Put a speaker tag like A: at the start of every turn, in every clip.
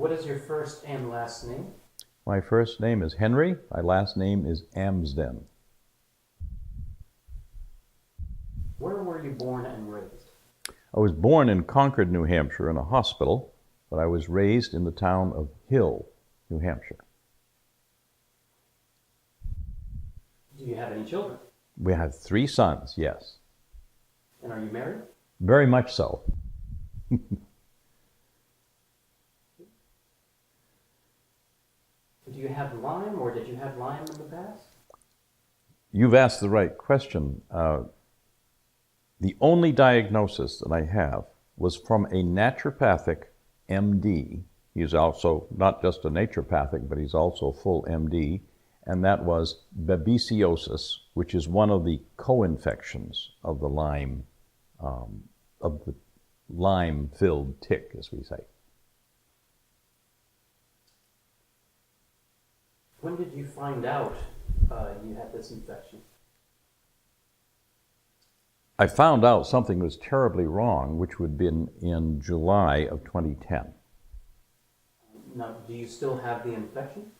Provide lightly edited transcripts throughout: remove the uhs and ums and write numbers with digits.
A: What is your first and last name?
B: My first name is Henry. My last name is Amsden.
A: Where were you born and raised?
B: I was born in Concord, New Hampshire, in a hospital, but I was raised in the town of Hill, New Hampshire.
A: Do you have any children?
B: We have 3 sons, yes.
A: And are you married?
B: Very much so.
A: Do you have Lyme, or did you have Lyme in the past?
B: You've asked the right question. The only diagnosis that I have was from a naturopathic MD. He's also not just a naturopathic, but he's also full MD, and that was babesiosis, which is one of the co-infections of the Lyme, of the Lyme-filled tick, as we say.
A: When did you find out you had this infection?
B: I found out something was terribly wrong, which would have been in July of 2010.
A: Now, do you still have the infection?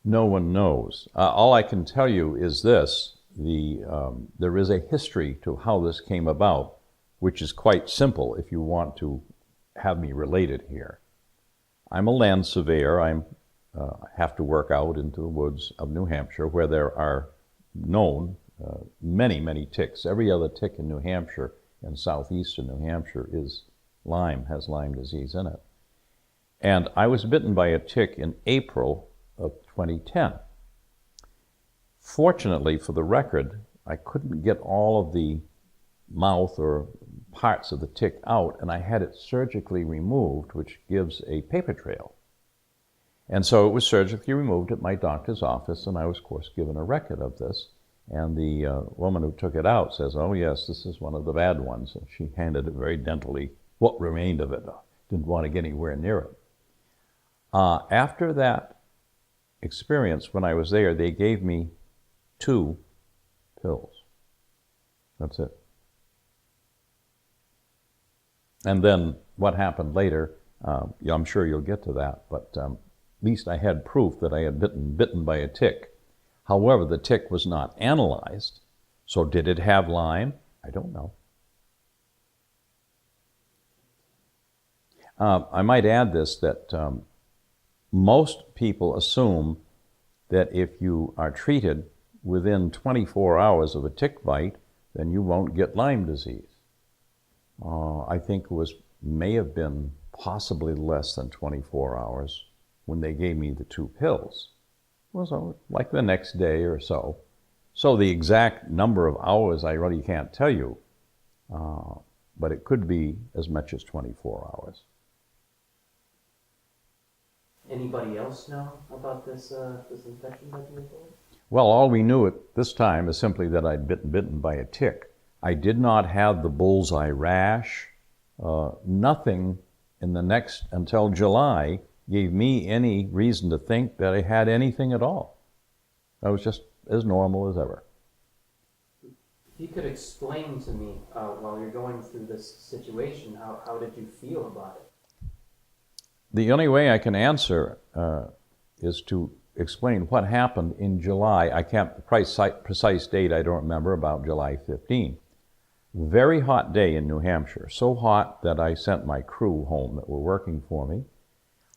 B: No one knows. All I can tell you is this. There is a history to how this came about, which is quite simple if you want to have me relate it here. I'm a land surveyor. I have to work out into the woods of New Hampshire where there are known many, many ticks. Every other tick in New Hampshire and southeastern New Hampshire is Lyme, has Lyme disease in it. And I was bitten by a tick in April of 2010. Fortunately, for the record, I couldn't get all of the mouth or parts of the tick out, and I had it surgically removed, which gives a paper trail. And so it was surgically removed at my doctor's office, and I was, of course, given a record of this. And the woman who took it out says, "Oh, yes, this is one of the bad ones." And she handed it very daintily, what remained of it. Didn't want to get anywhere near it. After that experience, when I was there, they gave me 2 pills. That's it. And then what happened later, I'm sure you'll get to that, but at least I had proof that I had bitten by a tick. However, the tick was not analyzed, so did it have Lyme? I don't know. I might add this, that most people assume that if you are treated within 24 hours of a tick bite, then you won't get Lyme disease. I think it may have been possibly less than 24 hours when they gave me the 2 pills. It was like the next day or so. So the exact number of hours I really can't tell you, but it could be as much as 24 hours.
A: Anybody else know about this infection that you had?
B: Well, all we knew at this time is simply that I'd been bitten by a tick. I did not have the bullseye rash. Nothing in the next, until July, gave me any reason to think that I had anything at all. I was just as normal as ever.
A: If you could explain to me, while you're going through this situation, how did you feel about it?
B: The only way I can answer is to explain what happened in July. I can't, the precise date I don't remember, about July 15. Very hot day in New Hampshire, so hot that I sent my crew home that were working for me.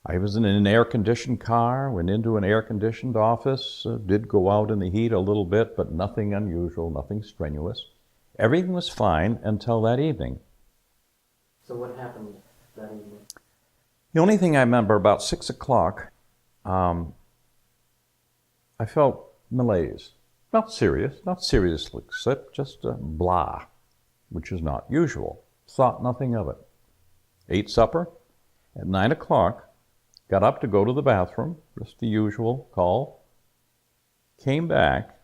B: I was in an air-conditioned car, went into an air-conditioned office, did go out in the heat a little bit, but nothing unusual, nothing strenuous. Everything was fine until that evening.
A: So what happened that evening?
B: The only thing I remember, about 6 o'clock, I felt malaise. Not seriously sick, just blah, which is not usual. Thought nothing of it. Ate supper. At 9 o'clock, got up to go to the bathroom, just the usual call. Came back,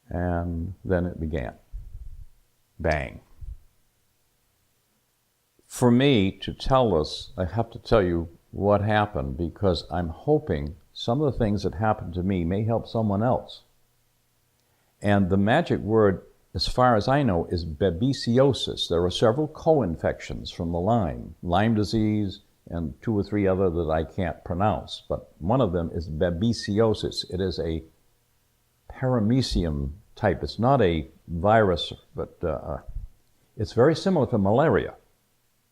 B: and then it began. Bang. For me to tell this, I have to tell you what happened, because I'm hoping some of the things that happened to me may help someone else. And the magic word, as far as I know, is babesiosis. There are several co-infections from the Lyme disease, and 2 or 3 other that I can't pronounce. But one of them is babesiosis. It is a paramecium type. It's not a virus, but it's very similar to malaria.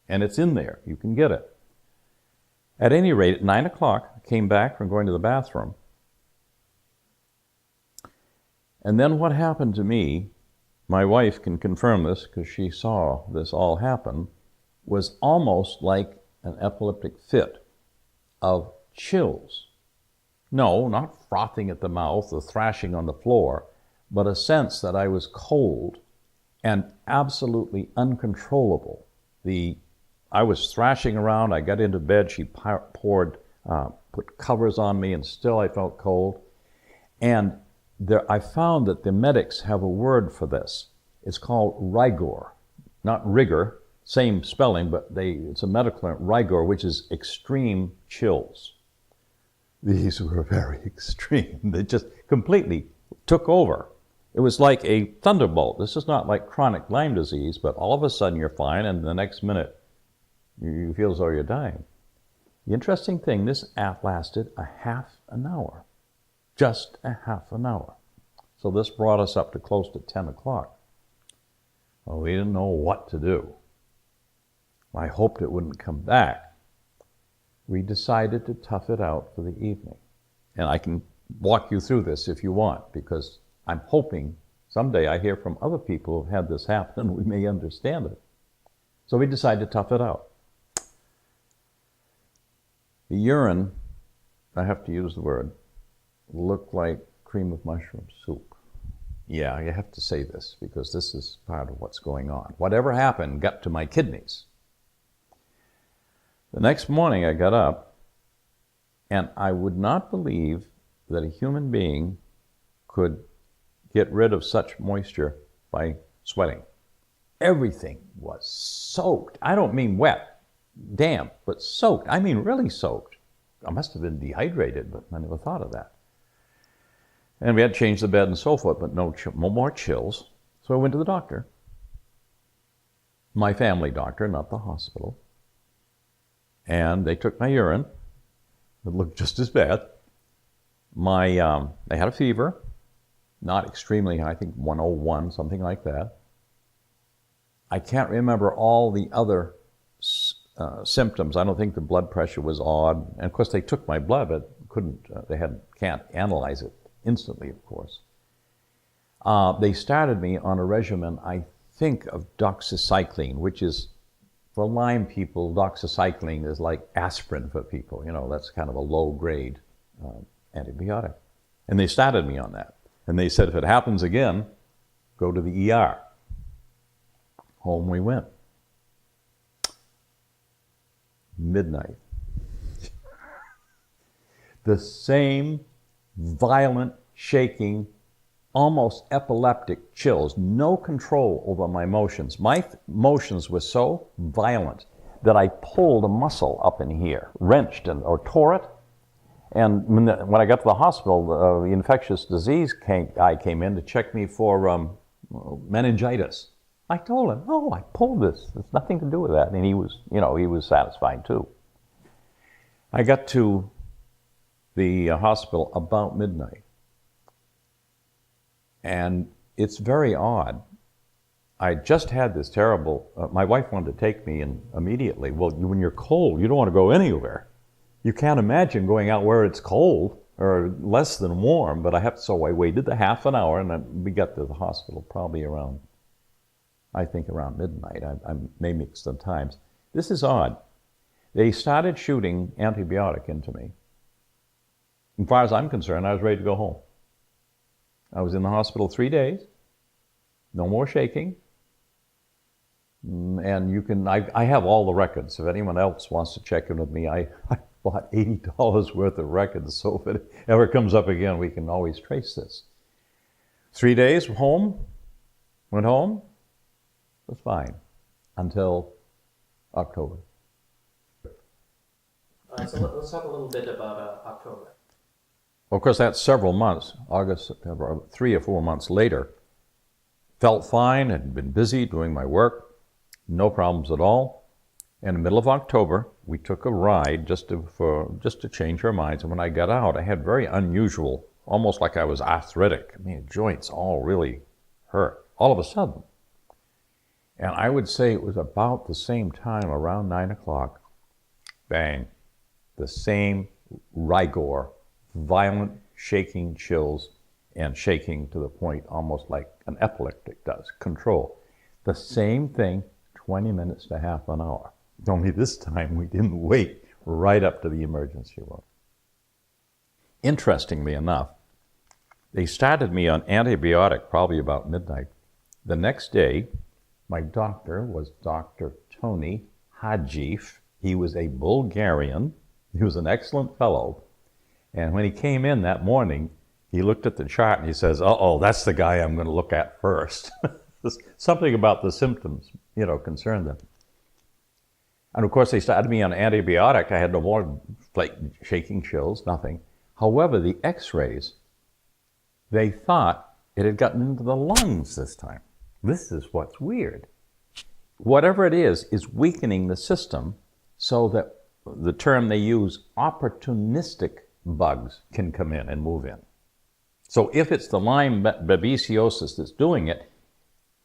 B: And it's in there. You can get it. At any rate, at 9 o'clock, I came back from going to the bathroom. And then what happened to me, my wife can confirm this because she saw this all happen, was almost like an epileptic fit of chills. No, not frothing at the mouth or thrashing on the floor, but a sense that I was cold and absolutely uncontrollable. I was thrashing around. I got into bed. She put covers on me, and still I felt cold. And I found that the medics have a word for this. It's called rigor, not rigor, same spelling, but it's a medical term, rigor, which is extreme chills. These were very extreme. They just completely took over. It was like a thunderbolt. This is not like chronic Lyme disease, but all of a sudden you're fine, and the next minute you feel as though you're dying. The interesting thing, this lasted a half an hour. Just a half an hour. So this brought us up to close to 10 o'clock. Well, we didn't know what to do. I hoped it wouldn't come back. We decided to tough it out for the evening. And I can walk you through this if you want, because I'm hoping someday I hear from other people who've had this happen and we may understand it. So we decided to tough it out. The urine, I have to use the word, looked like cream of mushroom soup. Yeah, I have to say this because this is part of what's going on. Whatever happened got to my kidneys. The next morning I got up, and I would not believe that a human being could get rid of such moisture by sweating. Everything was soaked. I don't mean wet, damp, but soaked. I mean really soaked. I must have been dehydrated, but I never thought of that. And we had to change the bed and so forth, but no more chills. So I went to the doctor. My family doctor, not the hospital. And they took my urine. It looked just as bad. I had a fever, not extremely high, I think 101, something like that. I can't remember all the other symptoms. I don't think the blood pressure was odd. And of course, they took my blood, but can't analyze it instantly, of course. They started me on a regimen, I think, of doxycycline, which is, for Lyme people, doxycycline is like aspirin for people. You know, that's kind of a low-grade antibiotic. And they started me on that. And they said, if it happens again, go to the ER. Home we went. Midnight. The same violent, shaking, almost epileptic chills, no control over my motions. My motions were so violent that I pulled a muscle up in here, wrenched or tore it. And when I got to the hospital, the infectious disease guy came in to check me for meningitis. I told him, no, I pulled this. There's nothing to do with that. And he was satisfied too. I got to the hospital about midnight. And it's very odd. I just had this terrible, my wife wanted to take me in immediately. Well, when you're cold, you don't want to go anywhere. You can't imagine going out where it's cold or less than warm, but so I waited the half an hour, and we got to the hospital probably around midnight. I may mix the times. This is odd. They started shooting antibiotic into me. As far as I'm concerned, I was ready to go home. I was in the hospital 3 days, no more shaking. And I have all the records. If anyone else wants to check in with me, I bought $80 worth of records, so if it ever comes up again, we can always trace this. 3 days home, went home, was fine until October.
A: All right, so let's talk a little bit about October.
B: Well, of course, that's several months, August, September, 3 or 4 months later. Felt fine, had been busy doing my work, no problems at all. In the middle of October, we took a ride just to change our minds. And when I got out, I had very unusual, almost like I was arthritic. I mean, joints all really hurt all of a sudden. And I would say it was about the same time, around 9 o'clock, bang, the same rigor, violent shaking, chills, and shaking to the point almost like an epileptic does, control. The same thing, 20 minutes to half an hour. Only this time we didn't wait right up to the emergency room. Interestingly enough, they started me on antibiotic probably about midnight. The next day, my doctor was Dr. Tony Hadjif. He was a Bulgarian. He was an excellent fellow. And when he came in that morning, he looked at the chart and he says, uh-oh, that's the guy I'm going to look at first. Something about the symptoms, concerned them. And of course, they started me on antibiotic. I had no more like shaking, chills, nothing. However, the x-rays, they thought it had gotten into the lungs this time. This is what's weird. Whatever it is weakening the system so that the term they use, opportunistic bugs, can come in and move in. So if it's the Lyme babesiosis that's doing it,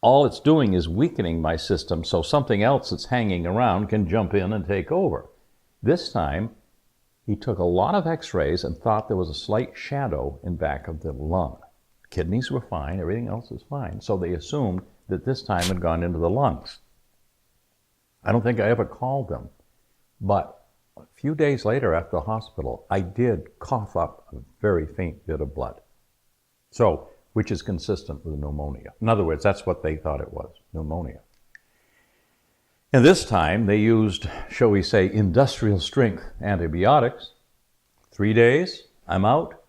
B: all it's doing is weakening my system so something else that's hanging around can jump in and take over. This time, he took a lot of x-rays and thought there was a slight shadow in back of the lung. Kidneys were fine, everything else was fine. So they assumed that this time had gone into the lungs. I don't think I ever called them. But a few days later after the hospital, I did cough up a very faint bit of blood. So, which is consistent with pneumonia. In other words, that's what they thought it was, pneumonia. And this time they used, shall we say, industrial strength antibiotics. 3 days, I'm out.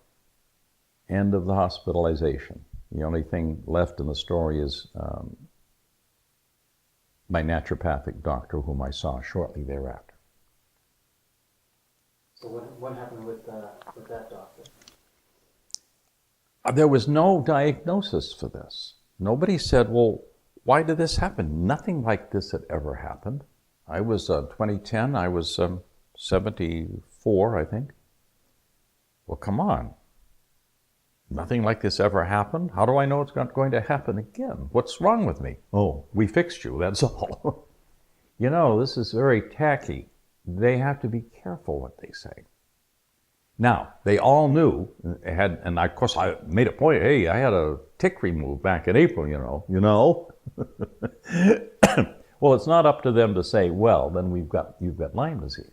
B: End of the hospitalization. The only thing left in the story is my naturopathic doctor, whom I saw shortly thereafter.
A: So what happened with that doctor?
B: There was no diagnosis for this. Nobody said, well, why did this happen? Nothing like this had ever happened. I was 2010, I was 74, I think. Well, come on. Nothing like this ever happened? How do I know it's not going to happen again? What's wrong with me? Oh, we fixed you, that's all. This is very tacky. They have to be careful what they say. Now, they all knew, and of course I made a point, hey, I had a tick removed back in April, you know. Well, it's not up to them to say, well, then you've got Lyme disease.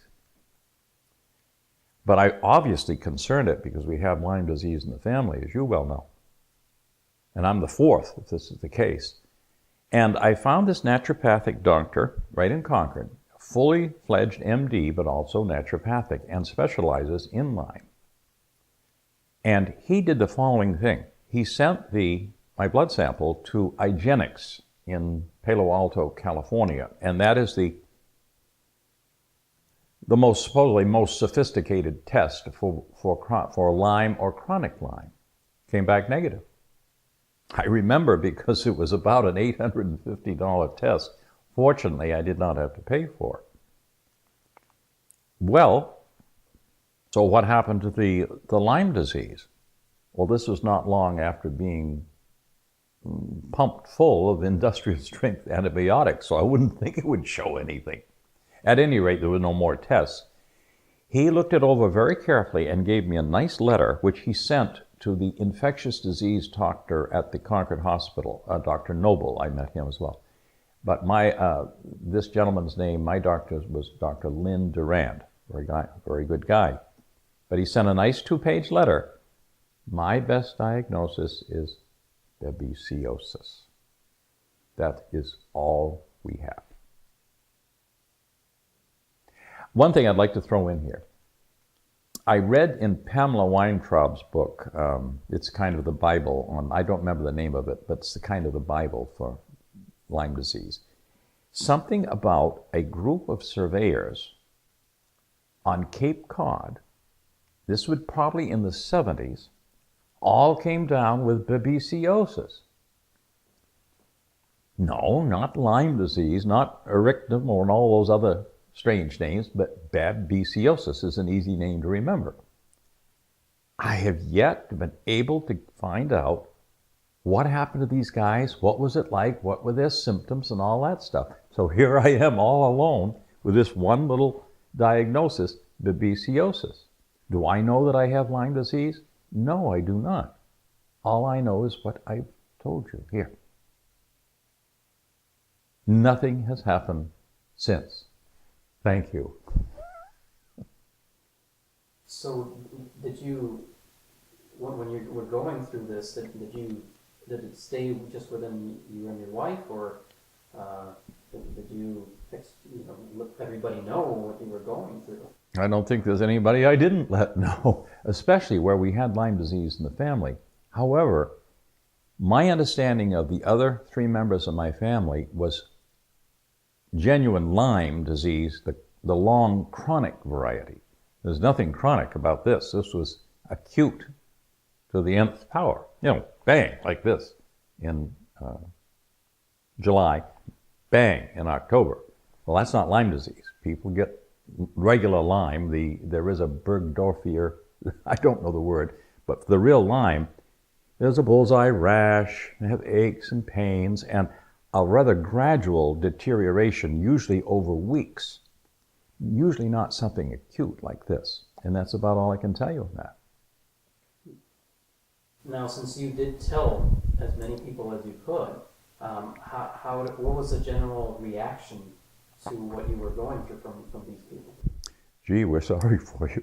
B: But I obviously concerned it because we have Lyme disease in the family, as you well know. And I'm the fourth, if this is the case. And I found this naturopathic doctor right in Concord, fully fledged MD, but also naturopathic, and specializes in Lyme. And he did the following thing. He sent my blood sample to IGeneX in Palo Alto, California, and that is the supposedly most sophisticated test for Lyme or chronic Lyme. Came back negative. I remember because it was about an $850 test. Fortunately, I did not have to pay for it. Well, so what happened to the Lyme disease? Well, this was not long after being pumped full of industrial strength antibiotics, so I wouldn't think it would show anything. At any rate, there were no more tests. He looked it over very carefully and gave me a nice letter, which he sent to the infectious disease doctor at the Concord Hospital, Dr. Noble. I met him as well. But this gentleman's name, my doctor, was Dr. Lynn Durand, very good guy. But he sent a nice 2-page letter. My best diagnosis is babesiosis. That is all we have. One thing I'd like to throw in here. I read in Pamela Weintraub's book, it's kind of the Bible I don't remember the name of it, but it's the kind of the Bible for Lyme disease. Something about a group of surveyors on Cape Cod, this would probably in the 70s, all came down with babesiosis. No, not Lyme disease, not erychnum or all those other strange names, but babesiosis is an easy name to remember. I have yet been able to find out what happened to these guys, what was it like, what were their symptoms, and all that stuff. So here I am all alone with this one little diagnosis, babesiosis. Do I know that I have Lyme disease? No, I do not. All I know is what I've told you here. Nothing has happened since. Thank you.
A: So did you, when you were going through this, did it stay just within you and your wife, or did you let everybody know what you were going through?
B: I don't think there's anybody I didn't let know, especially where we had Lyme disease in the family. However, my understanding of the other 3 members of my family was genuine Lyme disease, the long chronic variety. There's nothing chronic about this. This was acute to the nth power. Bang, like this in July, bang in October. Well, that's not Lyme disease. People get regular Lyme. There is a Bergdorfier, I don't know the word, but for the real Lyme, there's a bullseye rash, they have aches and pains, and a rather gradual deterioration, usually over weeks. Usually not something acute like this. And that's about all I can tell you on that.
A: Now, since you did tell as many people as you could, what was the general reaction to what you were going through from these people?
B: Gee, we're sorry for you.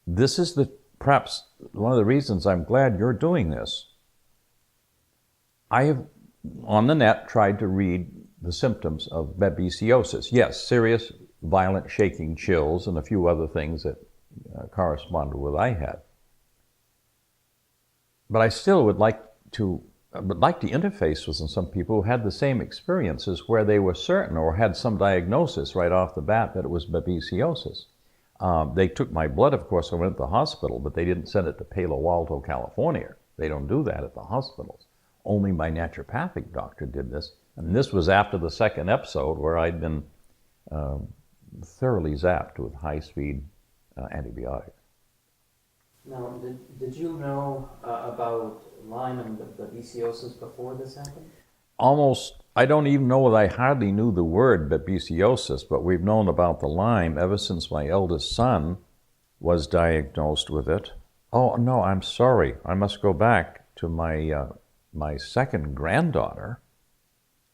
B: This is perhaps one of the reasons I'm glad you're doing this. I have, on the net, tried to read the symptoms of babesiosis. Yes, serious, violent shaking, chills, and a few other things that corresponded with what I had. But I still would like to interface with some people who had the same experiences, where they were certain or had some diagnosis right off the bat that it was babesiosis. They took my blood, of course. I went to the hospital, but they didn't send it to Palo Alto, California. They don't do that at the hospitals. Only my naturopathic doctor did this. And this was after the second episode, where I'd been thoroughly zapped with high-speed antibiotics.
A: Now, did you know about Lyme and the babesiosis before this happened?
B: I don't even know that I hardly knew the word babesiosis, but we've known about the Lyme ever since my eldest son was diagnosed with it. Oh, no, I'm sorry. I must go back to my second granddaughter,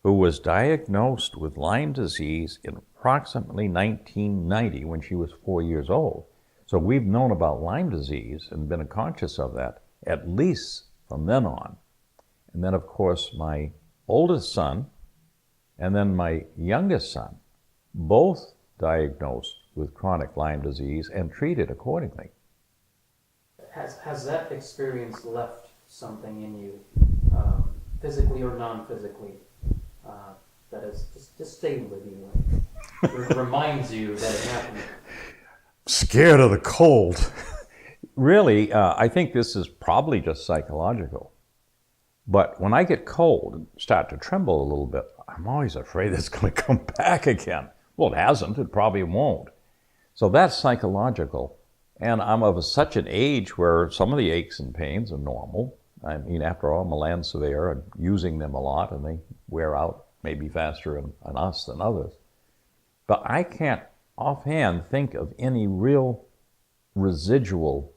B: who was diagnosed with Lyme disease in approximately 1990 when she was 4 years old. So we've known about Lyme disease and been conscious of that at least from then on. And then, of course, my oldest son and then my youngest son, both diagnosed with chronic Lyme disease and treated accordingly.
A: Has that experience left something in you, physically or non-physically, that has just stayed with you, like, reminds you that it happened?
B: Scared of the cold. Really, I think this is probably just psychological. But when I get cold and start to tremble a little bit, I'm always afraid it's going to come back again. Well, it hasn't. It probably won't. So that's psychological. And I'm of such an age where some of the aches and pains are normal. I mean, after all, Milan Severe, I'm using them a lot, and they wear out maybe faster on us than others. But I can't offhand think of any real residual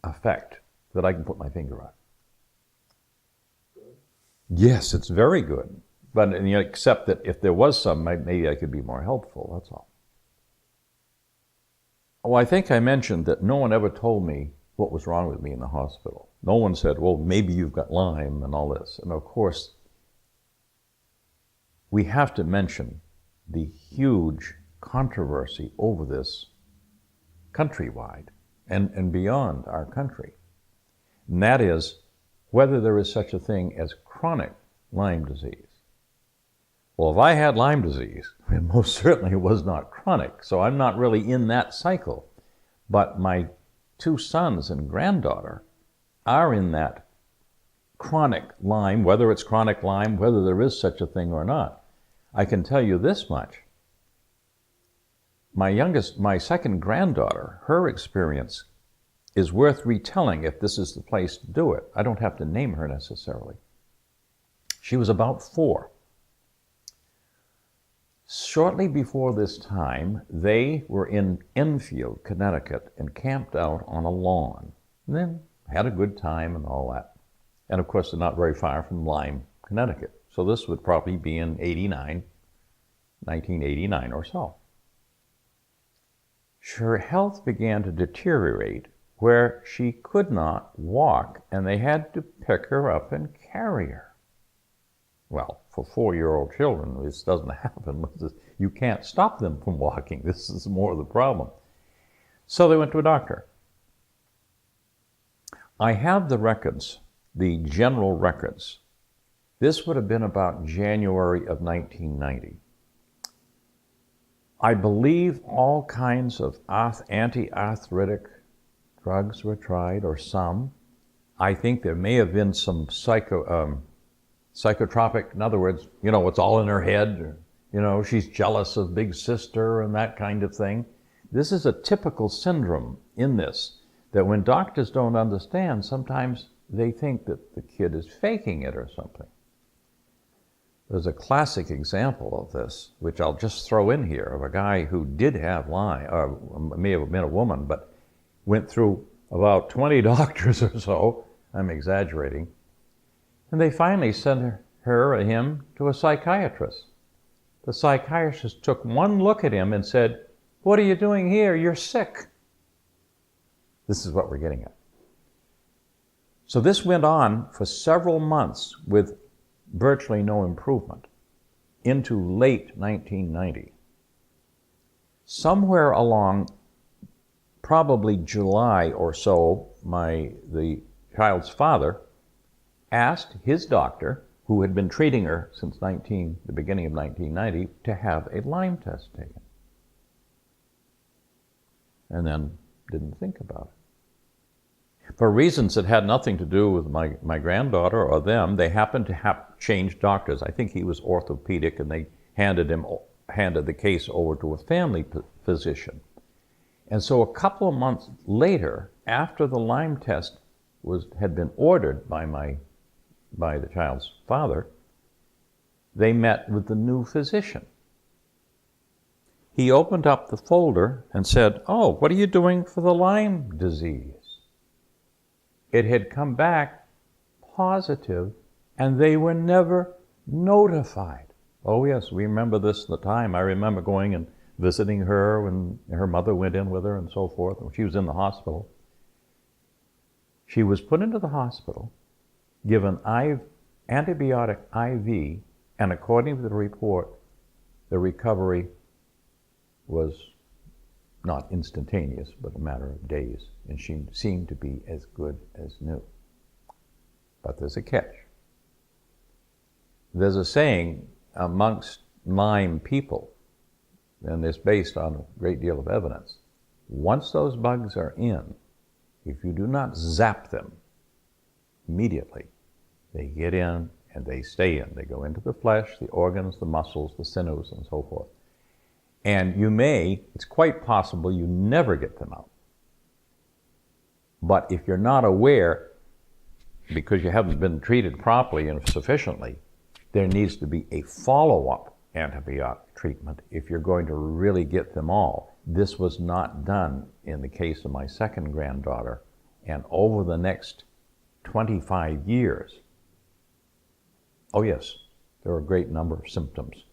B: effect that I can put my finger on. Yes, it's very good. But except that if there was some, maybe I could be more helpful, that's all. Oh, I think I mentioned that no one ever told me what was wrong with me in the hospital. No one said, well, maybe you've got Lyme and all this. And of course, we have to mention the huge controversy over this countrywide and beyond our country. And that is whether there is such a thing as chronic Lyme disease. Well, if I had Lyme disease, it most certainly was not chronic, so I'm not really in that cycle. But my two sons and granddaughter are in that chronic Lyme, whether it's chronic Lyme, whether there is such a thing or not. I can tell you this much. My second granddaughter, her experience is worth retelling if this is the place to do it. I don't have to name her necessarily. She was about 4. Shortly before this time, they were in Enfield, Connecticut, and camped out on a lawn. And then had a good time and all that. And of course, they're not very far from Lyme, Connecticut. So this would probably be in 1989 or so. Her health began to deteriorate where she could not walk, and they had to pick her up and carry her. Well, for 4-year-old children, this doesn't happen. You can't stop them from walking. This is more the problem. So they went to a doctor. I have the records, the general records. This would have been about January of 1990. I believe all kinds of anti-arthritic drugs were tried, or some. I think there may have been some psychotropic, in other words, it's all in her head, or, she's jealous of big sister and that kind of thing. This is a typical syndrome in this, that when doctors don't understand, sometimes they think that the kid is faking it or something. There's a classic example of this, which I'll just throw in here, of a guy who did have Lyme, or may have been a woman, but went through about 20 doctors or so. I'm exaggerating. And they finally sent her or him to a psychiatrist. The psychiatrist took one look at him and said, "What are you doing here? You're sick." This is what we're getting at. So this went on for several months with virtually no improvement into late 1990. Somewhere along probably July or so, the child's father asked his doctor, who had been treating her since the beginning of 1990, to have a Lyme test taken. And then didn't think about it. For reasons that had nothing to do with my granddaughter or them, they happened to have changed doctors. I think he was orthopedic, and they handed the case over to a family physician. And so a couple of months later, after the Lyme test had been ordered by the child's father, they met with the new physician. He opened up the folder and said, "Oh, what are you doing for the Lyme disease?" It had come back positive, and they were never notified. Oh yes, we remember this at the time. I remember going and visiting her when her mother went in with her and so forth. She was in the hospital. She was put into the hospital, given antibiotic IV, and according to the report, the recovery was not instantaneous, but a matter of days, and she seemed to be as good as new. But there's a catch. There's a saying amongst Lyme people, and it's based on a great deal of evidence. Once those bugs are in, if you do not zap them immediately, they get in and they stay in. They go into the flesh, the organs, the muscles, the sinews, and so forth. And it's quite possible you never get them out. But if you're not aware, because you haven't been treated properly and sufficiently, there needs to be a follow-up antibiotic treatment if you're going to really get them all. This was not done in the case of my second granddaughter, and over the next 25 years, oh yes, there were a great number of symptoms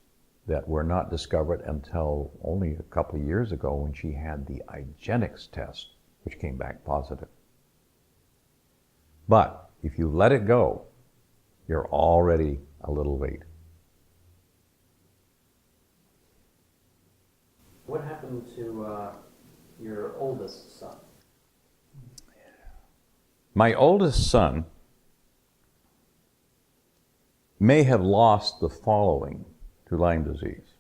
B: that were not discovered until only a couple of years ago when she had the IGeneX test, which came back positive. But if you let it go, you're already a little late.
A: What happened to your oldest son?
B: My oldest son may have lost the following to Lyme disease.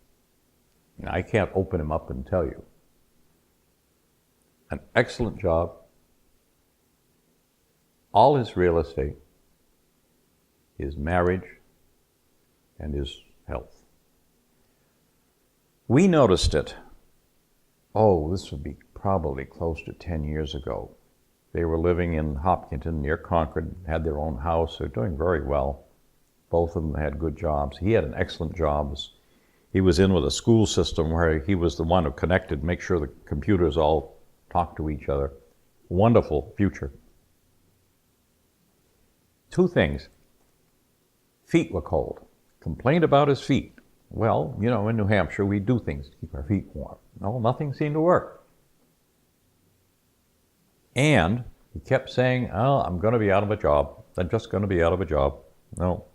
B: Now, I can't open him up and tell you. An excellent job, all his real estate, his marriage, and his health. We noticed it, this would be probably close to 10 years ago. They were living in Hopkinton near Concord, had their own house. They're doing very well. Both of them had good jobs. He had an excellent job. He was in with a school system where he was the one who connected, make sure the computers all talk to each other. Wonderful future. Two things. Feet were cold. Complained about his feet. Well, you know, in New Hampshire, we do things to keep our feet warm. No, nothing seemed to work. And he kept saying, I'm going to be out of a job. I'm just going to be out of a job. No.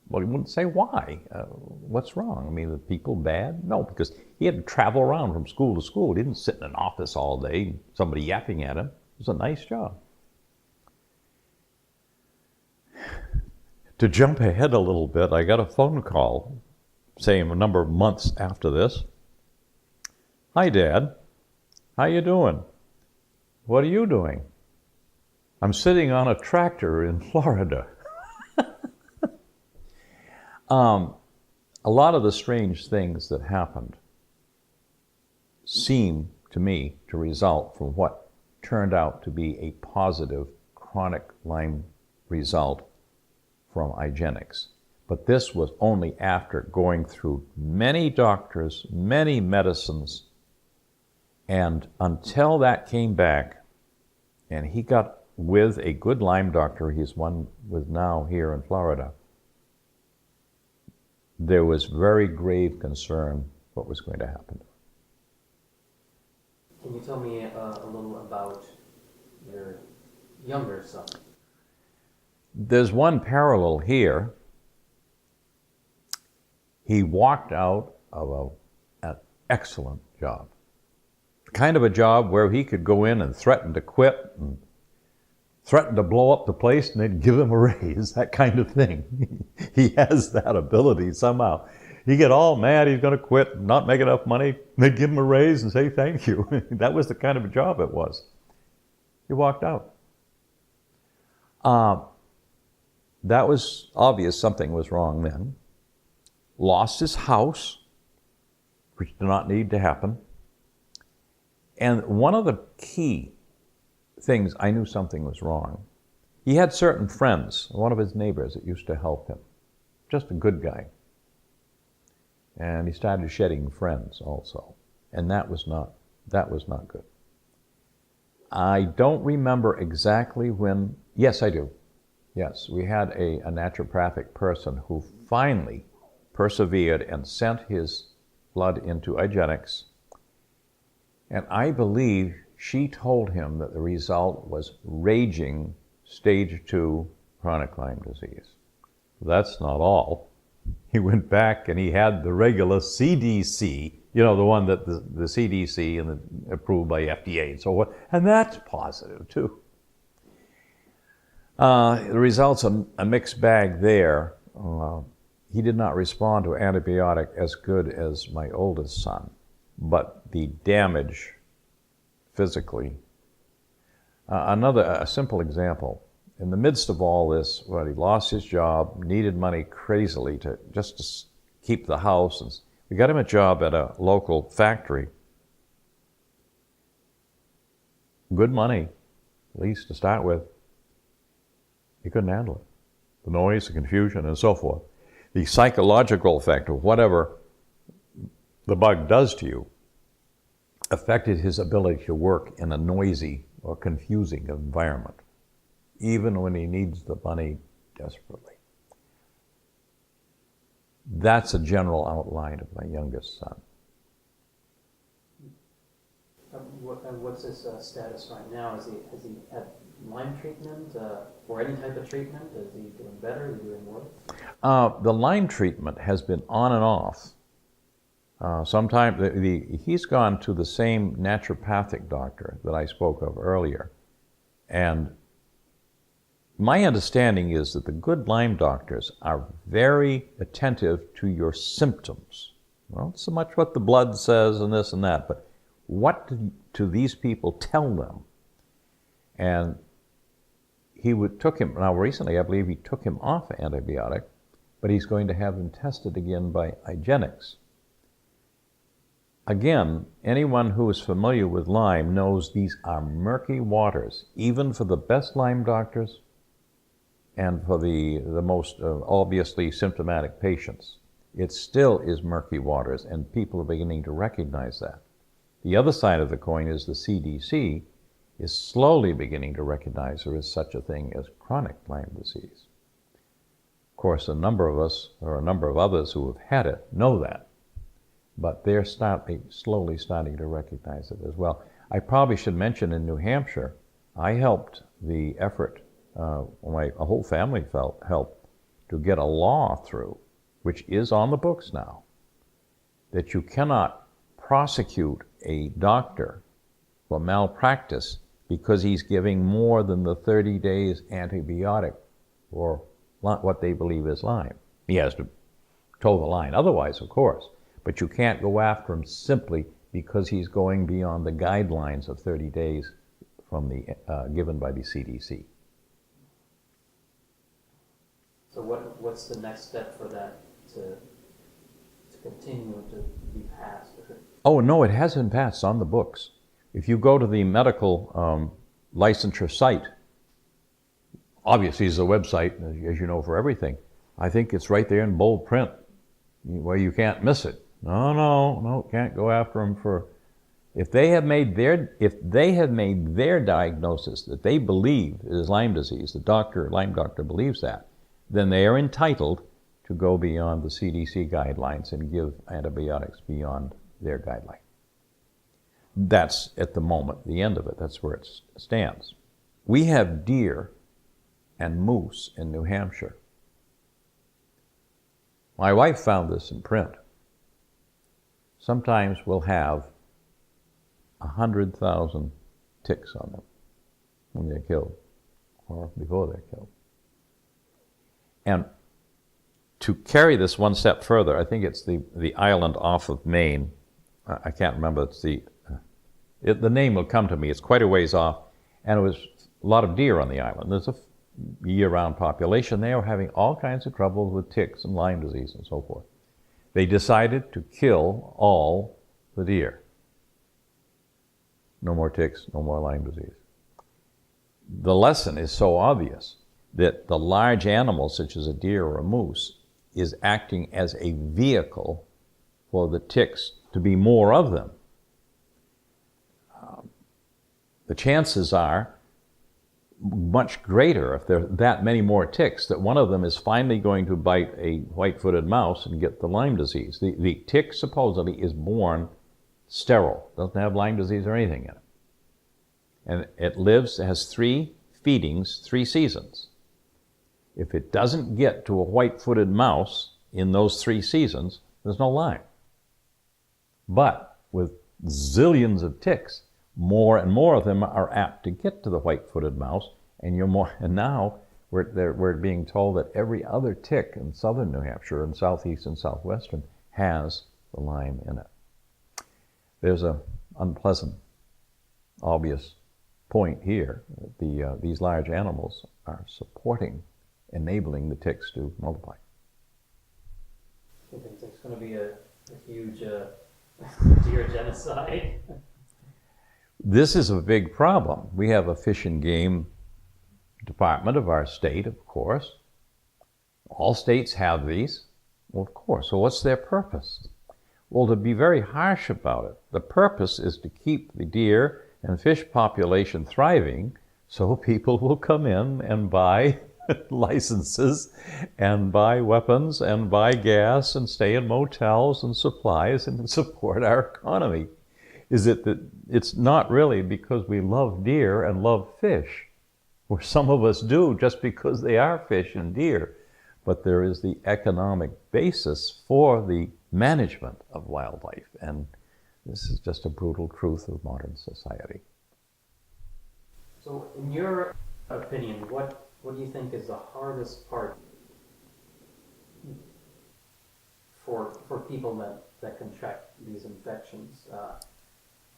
B: Well, he wouldn't say why. What's wrong? I mean, the people bad? No, because he had to travel around from school to school. He didn't sit in an office all day, somebody yapping at him. It was a nice job. To jump ahead a little bit, I got a phone call saying a number of months after this. Hi, Dad. How you doing? What are you doing? I'm sitting on a tractor in Florida. A lot of the strange things that happened seem to me to result from what turned out to be a positive chronic Lyme result from IGeneX. But this was only after going through many doctors, many medicines, and until that came back, and he got with a good Lyme doctor, he's one with now here in Florida, there was very grave concern what was going to happen.
A: Can you tell me a little about your younger son?
B: There's one parallel here. He walked out of an excellent job. The kind of a job where he could go in and threaten to quit and threaten to blow up the place and they'd give him a raise, that kind of thing. He has that ability somehow. He get all mad he's going to quit, not make enough money, they'd give him a raise and say thank you. That was the kind of a job it was. He walked out. That was obvious something was wrong then. Lost his house, which did not need to happen. And one of the key things I knew something was wrong, he had certain friends, one of his neighbors that used to help him. Just a good guy. And he started shedding friends also. And that was not good. I don't remember exactly when, yes, I do. Yes, we had a naturopathic person who finally persevered and sent his blood into IGeneX. And I believe she told him that the result was raging stage 2 chronic Lyme disease. That's not all. He went back and he had the regular CDC, you know, the one that the CDC and approved by FDA and so on, and that's positive too. The results are a mixed bag there. He did not respond to antibiotic as good as my oldest son, but the damage physically. A simple example. In the midst of all this, he lost his job, needed money crazily to keep the house. And we got him a job at a local factory. Good money, at least to start with. He couldn't handle it. The noise, the confusion, and so forth. The psychological effect of whatever the bug does to you affected his ability to work in a noisy or confusing environment, even when he needs the money desperately. That's a general outline of my youngest son.
A: What's his status right now? Has he had Lyme treatment or any type of treatment? Is he doing better? Is he doing worse?
B: The Lyme treatment has been on and off. Sometimes he's gone to the same naturopathic doctor that I spoke of earlier. And my understanding is that the good Lyme doctors are very attentive to your symptoms. Not so much what the blood says and this and that, but what do these people tell them? And took him, now recently I believe he took him off antibiotic, but he's going to have him tested again by hygienics. Again, anyone who is familiar with Lyme knows these are murky waters, even for the best Lyme doctors and for the most obviously symptomatic patients. It still is murky waters, and people are beginning to recognize that. The other side of the coin is the CDC is slowly beginning to recognize there is such a thing as chronic Lyme disease. Of course, a number of us, or a number of others who have had it, know that. But they're slowly starting to recognize it as well. I probably should mention in New Hampshire, I helped the effort, a whole family helped to get a law through, which is on the books now, that you cannot prosecute a doctor for malpractice because he's giving more than the 30 days antibiotic for what they believe is Lyme. He has to toe the line otherwise, of course. But you can't go after him simply because he's going beyond the guidelines of 30 days from the given by the CDC.
A: So what's the next step for that to continue to be passed?
B: Oh, no, it has been passed on the books. If you go to the medical licensure site, obviously there's a website, as you know, for everything. I think it's right there in bold print where you can't miss it. No, can't go after them for, if they have made their diagnosis that they believe is Lyme disease, the Lyme doctor believes that, then they are entitled to go beyond the CDC guidelines and give antibiotics beyond their guideline. That's at the moment the end of it. That's where it stands. We have deer and moose in New Hampshire. My wife found this in print. Sometimes we'll have 100,000 ticks on them when they're killed or before they're killed. And to carry this one step further, I think it's the island off of Maine. I can't remember. It's the name will come to me. It's quite a ways off, and it was a lot of deer on the island. There's a year-round population. They were having all kinds of trouble with ticks and Lyme disease and so forth. They decided to kill all the deer. No more ticks, no more Lyme disease. The lesson is so obvious that the large animals, such as a deer or a moose, is acting as a vehicle for the ticks to be more of them. The chances are much greater if there are that many more ticks that one of them is finally going to bite a white-footed mouse and get the Lyme disease. The tick supposedly is born sterile, doesn't have Lyme disease or anything in it. And it has 3 feedings, 3 seasons. If it doesn't get to a white-footed mouse in those 3 seasons, there's no Lyme. But with zillions of ticks, more and more of them are apt to get to the white-footed mouse, and now we're being told that every other tick in southern New Hampshire and southeast and southwestern has the Lyme in it. There's an unpleasant, obvious point here. These large animals are enabling the ticks to multiply.
A: I think it's going to be a huge deer genocide.
B: This is a big problem. We have a fish and game department of our state, of course. All states have these. Well, of course. So what's their purpose? Well, to be very harsh about it, the purpose is to keep the deer and fish population thriving so people will come in and buy licenses and buy weapons and buy gas and stay in motels and supplies and support our economy. Is it that it's not really because we love deer and love fish, or some of us do just because they are fish and deer, but there is the economic basis for the management of wildlife, and this is just a brutal truth of modern society.
A: So in your opinion, what do you think is the hardest part for people that contract these infections?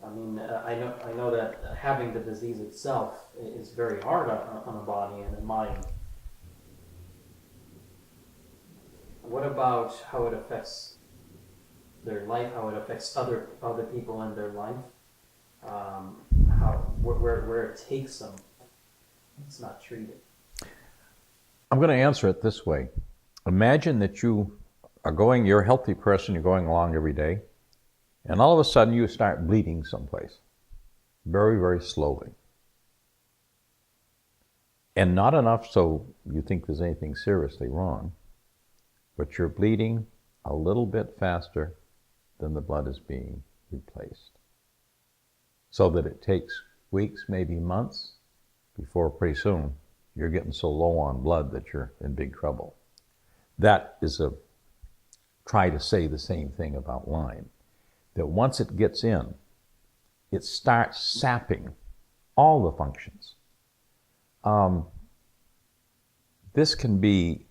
A: I mean, I know that having the disease itself is very hard on a body and a mind. What about how it affects their life? How it affects other people in their life? How where it takes them? It's not treated.
B: I'm going to answer it this way. Imagine that you're a healthy person, you're going along every day, and all of a sudden you start bleeding someplace, very, very slowly. And not enough so you think there's anything seriously wrong, but you're bleeding a little bit faster than the blood is being replaced. So that it takes weeks, maybe months, before pretty soon you're getting so low on blood that you're in big trouble. That is try to say the same thing about Lyme. That once it gets in, it starts sapping all the functions. This can be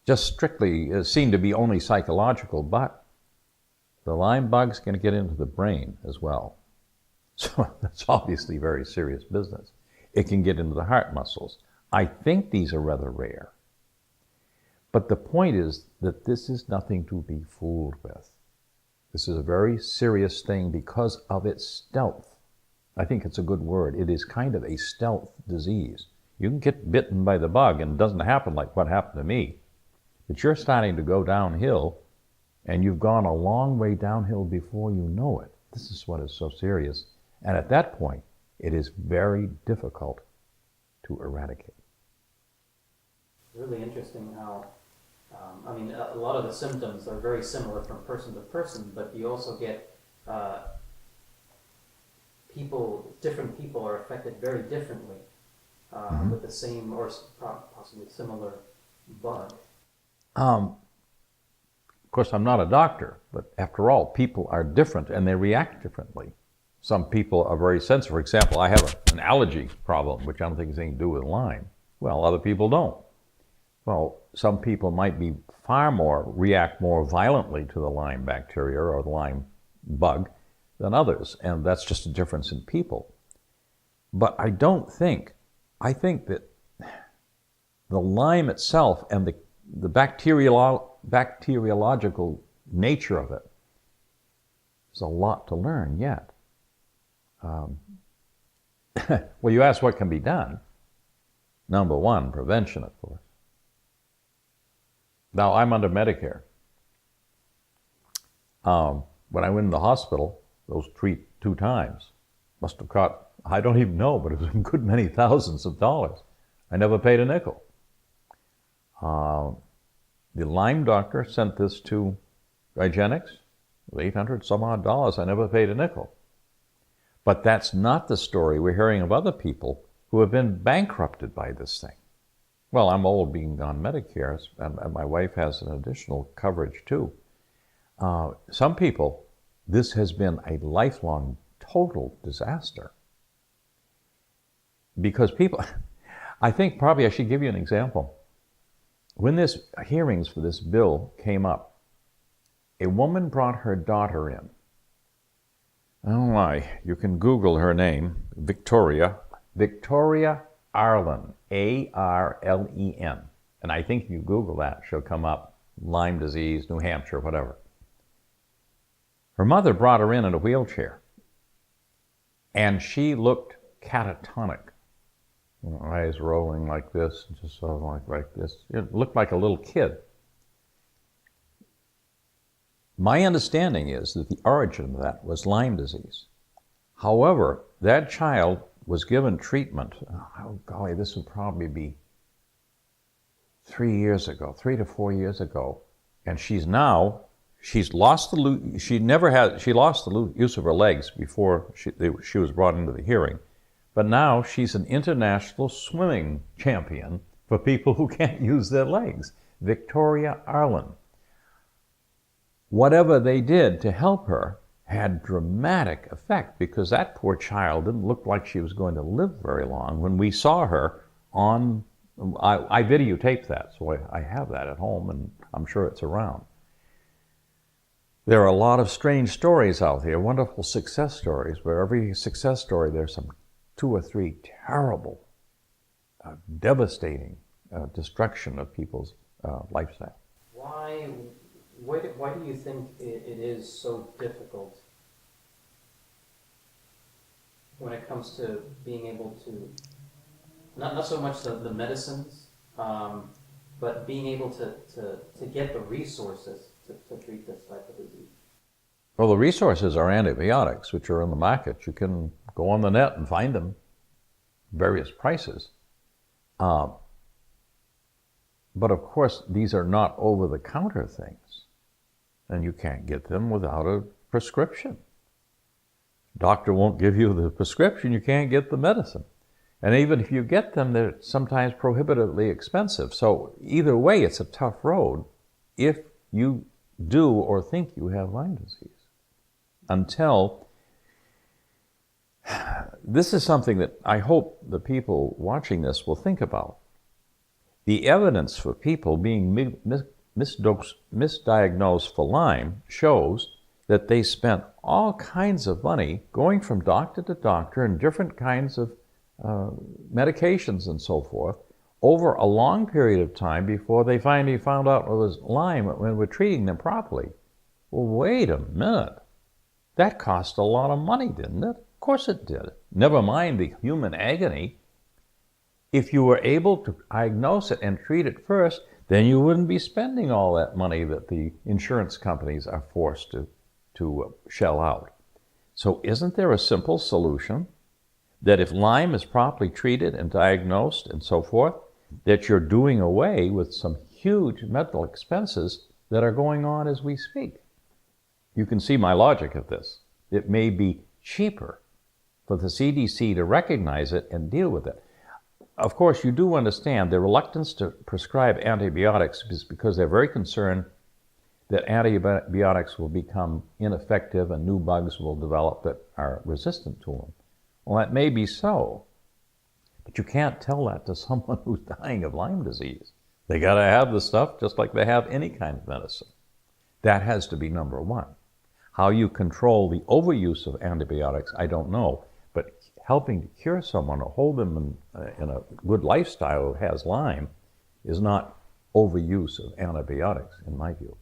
B: just strictly seen to be only psychological, but the Lyme bug's going to get into the brain as well. So that's obviously very serious business. It can get into the heart muscles. I think these are rather rare. But the point is that this is nothing to be fooled with. This is a very serious thing because of its stealth. I think it's a good word. It is kind of a stealth disease. You can get bitten by the bug and it doesn't happen like what happened to me. But you're starting to go downhill and you've gone a long way downhill before you know it. This is what is so serious. And at that point, it is very difficult to eradicate.
A: Really interesting how, I mean, a lot of the symptoms are very similar from person to person, but you also get different people are affected very differently with the same or possibly similar bug.
B: Of course, I'm not a doctor, but after all, people are different and they react differently. Some people are very sensitive. For example, I have an allergy problem, which I don't think has anything to do with Lyme. Well, other people don't. Well, some people might react more violently to the Lyme bacteria or the Lyme bug than others, and that's just a difference in people. But I think that the Lyme itself and the bacteriological nature of it is a lot to learn yet. Well, you ask what can be done. Number one, prevention, of course. Now, I'm under Medicare. When I went in the hospital, those two times, must have cost, I don't even know, but it was a good many thousands of dollars. I never paid a nickel. The Lyme doctor sent this to Hygienics, $800 some odd. I never paid a nickel. But that's not the story we're hearing of other people who have been bankrupted by this thing. Well, I'm old being on Medicare, and my wife has an additional coverage too. Some people, this has been a lifelong total disaster. Because people, I think probably I should give you an example. When this hearings for this bill came up, a woman brought her daughter in. Oh my, you can Google her name, Victoria Arlen, A-R-L-E-N. And I think if you Google that, she'll come up, Lyme disease, New Hampshire, whatever. Her mother brought her in a wheelchair, and she looked catatonic. Eyes rolling like this, just sort of like this. It looked like a little kid. My understanding is that the origin of that was Lyme disease. However, that child was given treatment, oh golly, this would probably be 3 to 4 years ago, and she lost the use of her legs before she was brought into the hearing. But now she's an international swimming champion for people who can't use their legs. Victoria Arlen. Whatever they did to help her had dramatic effect because that poor child didn't look like she was going to live very long. When we saw her I videotaped that, so I have that at home and I'm sure it's around. There are a lot of strange stories out there, wonderful success stories, but every success story there's some 2 or 3 terrible, devastating destruction of people's lifestyle.
A: Why do you think it is so difficult when it comes to being able to, not so much the medicines, but being able to get the resources to treat this type of disease?
B: Well, the resources are antibiotics, which are in the market. You can go on the net and find them, various prices. But of course, these are not over-the-counter things, and you can't get them without a prescription. Doctor won't give you the prescription, you can't get the medicine. And even if you get them, they're sometimes prohibitively expensive. So either way, it's a tough road if you do or think you have Lyme disease. Until, this is something that I hope the people watching this will think about. The evidence for people being misdiagnosed for Lyme shows that they spent all kinds of money going from doctor to doctor and different kinds of medications and so forth over a long period of time before they finally found out it was Lyme when we're treating them properly. Well, wait a minute. That cost a lot of money, didn't it? Of course it did. Never mind the human agony. If you were able to diagnose it and treat it first, then you wouldn't be spending all that money that the insurance companies are forced to shell out. So isn't there a simple solution that if Lyme is properly treated and diagnosed and so forth, that you're doing away with some huge medical expenses that are going on as we speak? You can see my logic of this. It may be cheaper for the CDC to recognize it and deal with it. Of course, you do understand the reluctance to prescribe antibiotics is because they're very concerned that antibiotics will become ineffective and new bugs will develop that are resistant to them. Well, that may be so, but you can't tell that to someone who's dying of Lyme disease. They got to have the stuff just like they have any kind of medicine. That has to be number one. How you control the overuse of antibiotics, I don't know, but helping to cure someone or hold them in a good lifestyle who has Lyme is not overuse of antibiotics, in my view.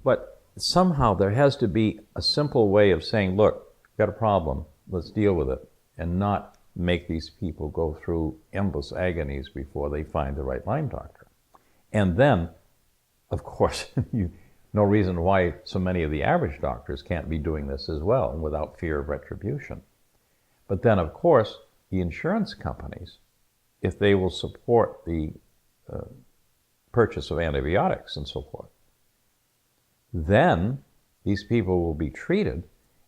B: But somehow there has to be a simple way of saying, look, you've got a problem, let's deal with it, and not make these people go through endless agonies before they find the right Lyme doctor. And then, of course, no reason why so many of the average doctors can't be doing this as well without fear of retribution. But then, of course, the insurance companies, if they will support the purchase of antibiotics and so forth, then these people will be treated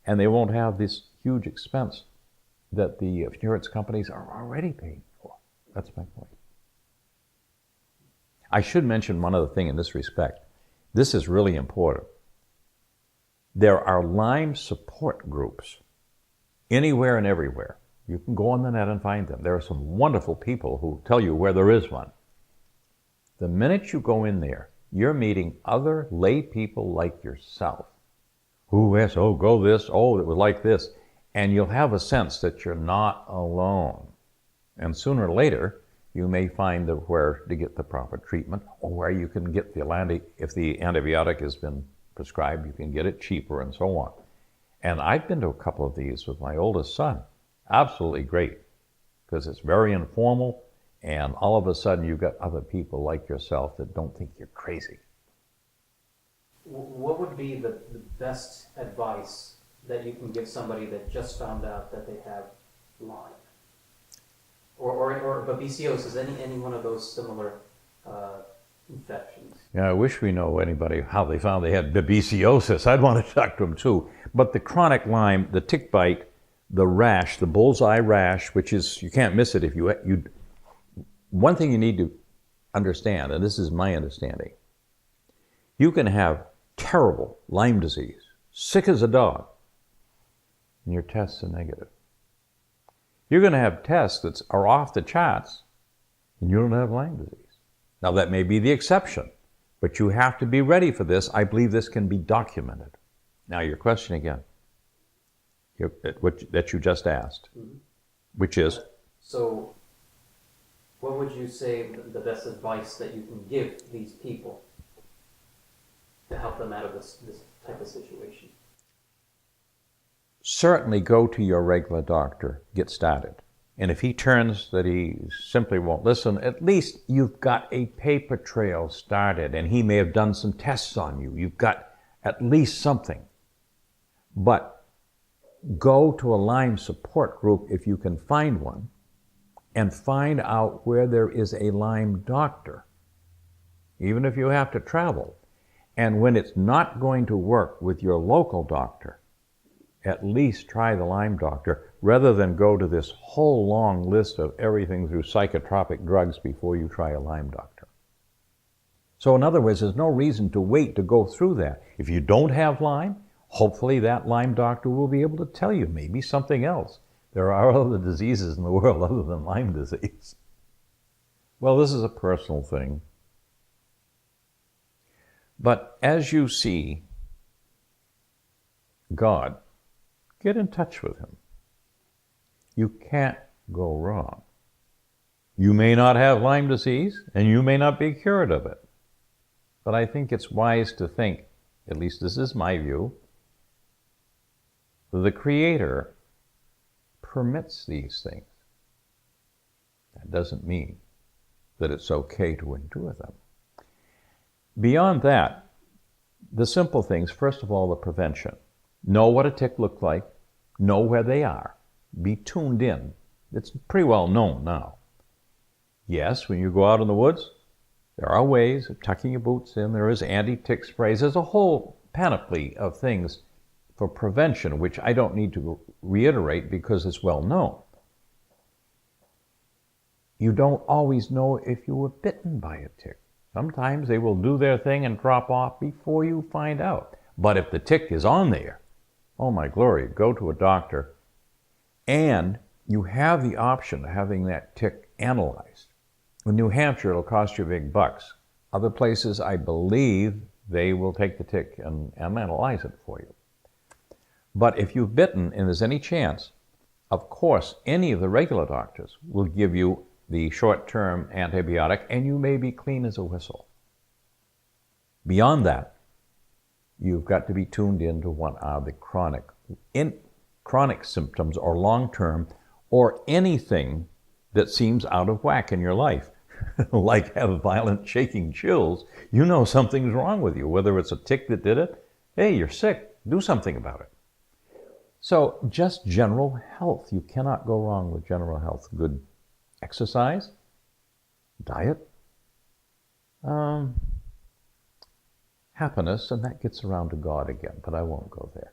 B: and they won't have this huge expense that the insurance companies are already paying for. That's my point. I should mention one other thing in this respect. This is really important. There are Lyme support groups anywhere and everywhere. You can go on the net and find them. There are some wonderful people who tell you where there is one. The minute you go in there, you're meeting other lay people like yourself who ask, oh, go this, oh, it was like this. And you'll have a sense that you're not alone. And sooner or later, you may find where to get the proper treatment or where you can get if the antibiotic has been prescribed, you can get it cheaper and so on. And I've been to a couple of these with my oldest son. Absolutely great, because it's very informal, and all of a sudden you've got other people like yourself that don't think you're crazy.
A: What would be the best advice that you can give somebody that just found out that they have Lyme? Or babesiosis, any one of those similar infections?
B: Yeah, I wish we know anybody how they found they had babesiosis. I'd want to talk to them too. But the chronic Lyme, the tick bite, the rash, the bullseye rash, which is, you can't miss it if you one thing you need to understand, and this is my understanding, you can have terrible Lyme disease, sick as a dog, and your tests are negative. You're going to have tests that are off the charts, and you don't have Lyme disease. Now, that may be the exception, But you have to be ready for this. I believe this can be documented. Now, your question again, that you just asked, which is?
A: So, what would you say the best advice that you can give these people to help them out of this type of situation?
B: Certainly go to your regular doctor, get started. And if he turns that he simply won't listen, at least you've got a paper trail started, and he may have done some tests on you. You've got at least something. But go to a Lyme support group if you can find one, and find out where there is a Lyme doctor, even if you have to travel. And when it's not going to work with your local doctor, at least try the Lyme doctor, rather than go to this whole long list of everything through psychotropic drugs before you try a Lyme doctor. So in other words, there's no reason to wait to go through that. If you don't have Lyme, hopefully that Lyme doctor will be able to tell you maybe something else. There are other diseases in the world other than Lyme disease. Well, this is a personal thing. But as you see God, get in touch with him. You can't go wrong. You may not have Lyme disease, and you may not be cured of it. But I think it's wise to think, at least this is my view, the Creator permits these things. That doesn't mean that it's okay to endure them. Beyond that, the simple things, first of all, the prevention. Know what a tick looks like. Know where they are. Be tuned in. It's pretty well known now. Yes, when you go out in the woods, there are ways of tucking your boots in. There is anti-tick sprays. There's a whole panoply of things for prevention, which I don't need to reiterate because it's well known. You don't always know if you were bitten by a tick. Sometimes they will do their thing and drop off before you find out. But if the tick is on there, oh my glory, go to a doctor. And you have the option of having that tick analyzed. In New Hampshire, it'll cost you big bucks. Other places, I believe, they will take the tick and analyze it for you. But if you've bitten and there's any chance, of course, any of the regular doctors will give you the short-term antibiotic, and you may be clean as a whistle. Beyond that, you've got to be tuned into what are the chronic symptoms or long-term, or anything that seems out of whack in your life. Like have violent shaking chills, you know something's wrong with you. Whether it's a tick that did it, hey, you're sick, do something about it. So just general health. You cannot go wrong with general health. Good exercise, diet, happiness, and that gets around to God again, but I won't go there.